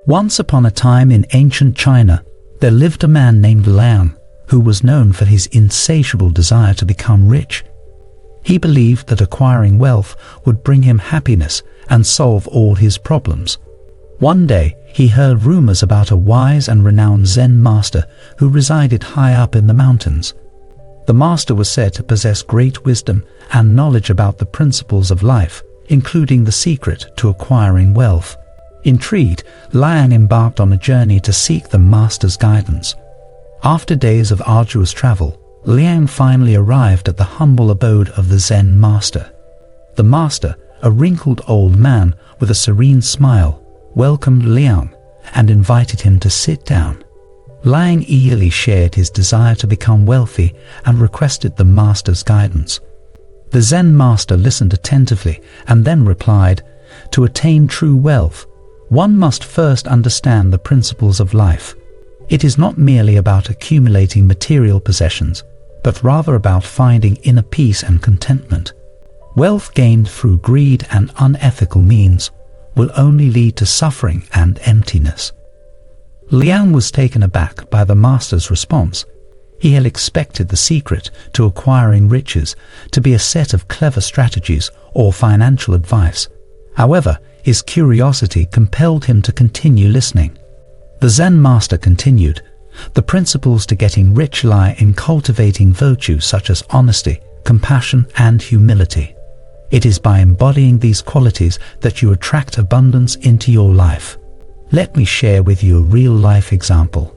Once upon a time in ancient China, there lived a man named Liang, who was known for his insatiable desire to become rich. He believed that acquiring wealth would bring him happiness and solve all his problems. One day, he heard rumors about a wise and renowned Zen master who resided high up in the mountains. The master was said to possess great wisdom and knowledge about the principles of life, including the secret to acquiring wealth. Intrigued, Liang embarked on a journey to seek the master's guidance. After days of arduous travel, Liang finally arrived at the humble abode of the Zen master. The master, a wrinkled old man with a serene smile, welcomed Liang and invited him to sit down. Liang eagerly shared his desire to become wealthy and requested the master's guidance. The Zen master listened attentively and then replied, "To attain true wealth, one must first understand the principles of life. It is not merely about accumulating material possessions, but rather about finding inner peace and contentment. Wealth gained through greed and unethical means will only lead to suffering and emptiness." Liang was taken aback by the master's response. He had expected the secret to acquiring riches to be a set of clever strategies or financial advice. However, his curiosity compelled him to continue listening. The Zen master continued, "The principles to getting rich lie in cultivating virtues such as honesty, compassion, and humility. It is by embodying these qualities that you attract abundance into your life. Let me share with you a real-life example."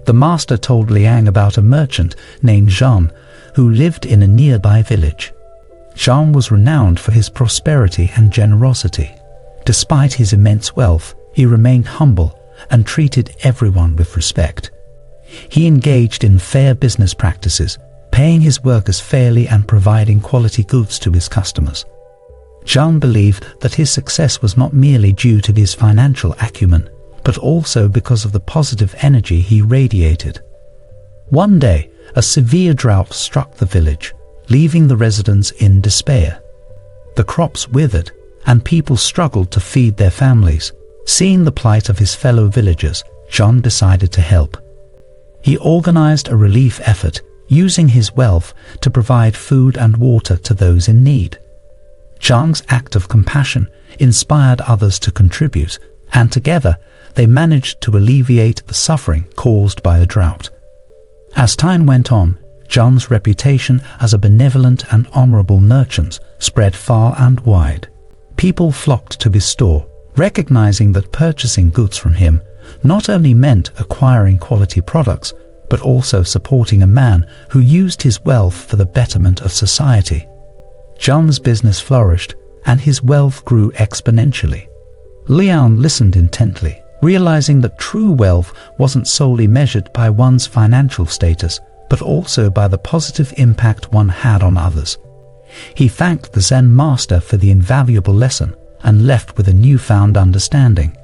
The master told Liang about a merchant named Zhang who lived in a nearby village. Zhang was renowned for his prosperity and generosity. Despite his immense wealth, he remained humble and treated everyone with respect. He engaged in fair business practices, paying his workers fairly and providing quality goods to his customers. Zhang believed that his success was not merely due to his financial acumen, but also because of the positive energy he radiated. One day, a severe drought struck the village, leaving the residents in despair. The crops withered, and people struggled to feed their families. Seeing the plight of his fellow villagers, Zhang decided to help. He organized a relief effort, using his wealth to provide food and water to those in need. Zhang's act of compassion inspired others to contribute, and together they managed to alleviate the suffering caused by the drought. As time went on, Zhang's reputation as a benevolent and honorable merchant spread far and wide. People flocked to his store, recognizing that purchasing goods from him not only meant acquiring quality products, but also supporting a man who used his wealth for the betterment of society. Zhang's business flourished, and his wealth grew exponentially. Liang listened intently, realizing that true wealth wasn't solely measured by one's financial status, but also by the positive impact one had on others. He thanked the Zen master for the invaluable lesson and left with a newfound understanding.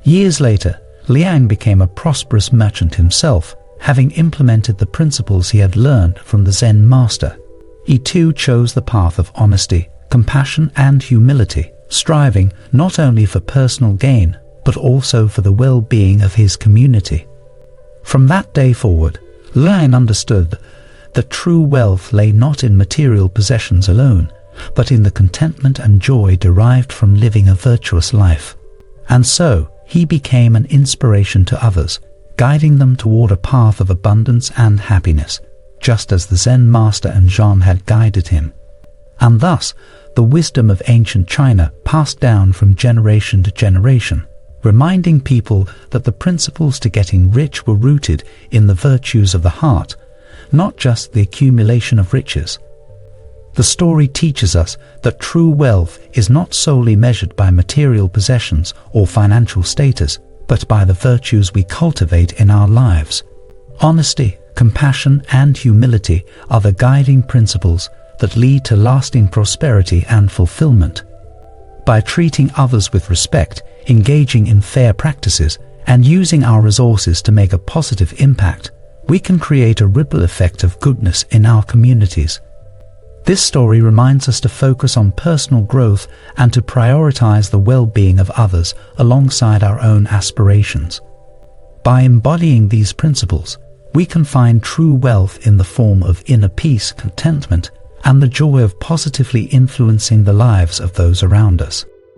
Years later, Liang became a prosperous merchant himself, having implemented the principles he had learned from the Zen master. He too chose the path of honesty, compassion, and humility, striving not only for personal gain, but also for the well-being of his community. From that day forward, Liang understood that true wealth lay not in material possessions alone, but in the contentment and joy derived from living a virtuous life. And so, he became an inspiration to others, guiding them toward a path of abundance and happiness, just as the Zen master and Zhang had guided him. And thus, the wisdom of ancient China passed down from generation to generation, reminding people that the principles to getting rich were rooted in the virtues of the heart, not just the accumulation of riches. The story teaches us that true wealth is not solely measured by material possessions or financial status, but by the virtues we cultivate in our lives. Honesty, compassion, and humility are the guiding principles that lead to lasting prosperity and fulfillment. By treating others with respect, engaging in fair practices, and using our resources to make a positive impact, we can create a ripple effect of goodness in our communities. This story reminds us to focus on personal growth and to prioritize the well-being of others alongside our own aspirations. By embodying these principles, we can find true wealth in the form of inner peace, contentment, and the joy of positively influencing the lives of those around us.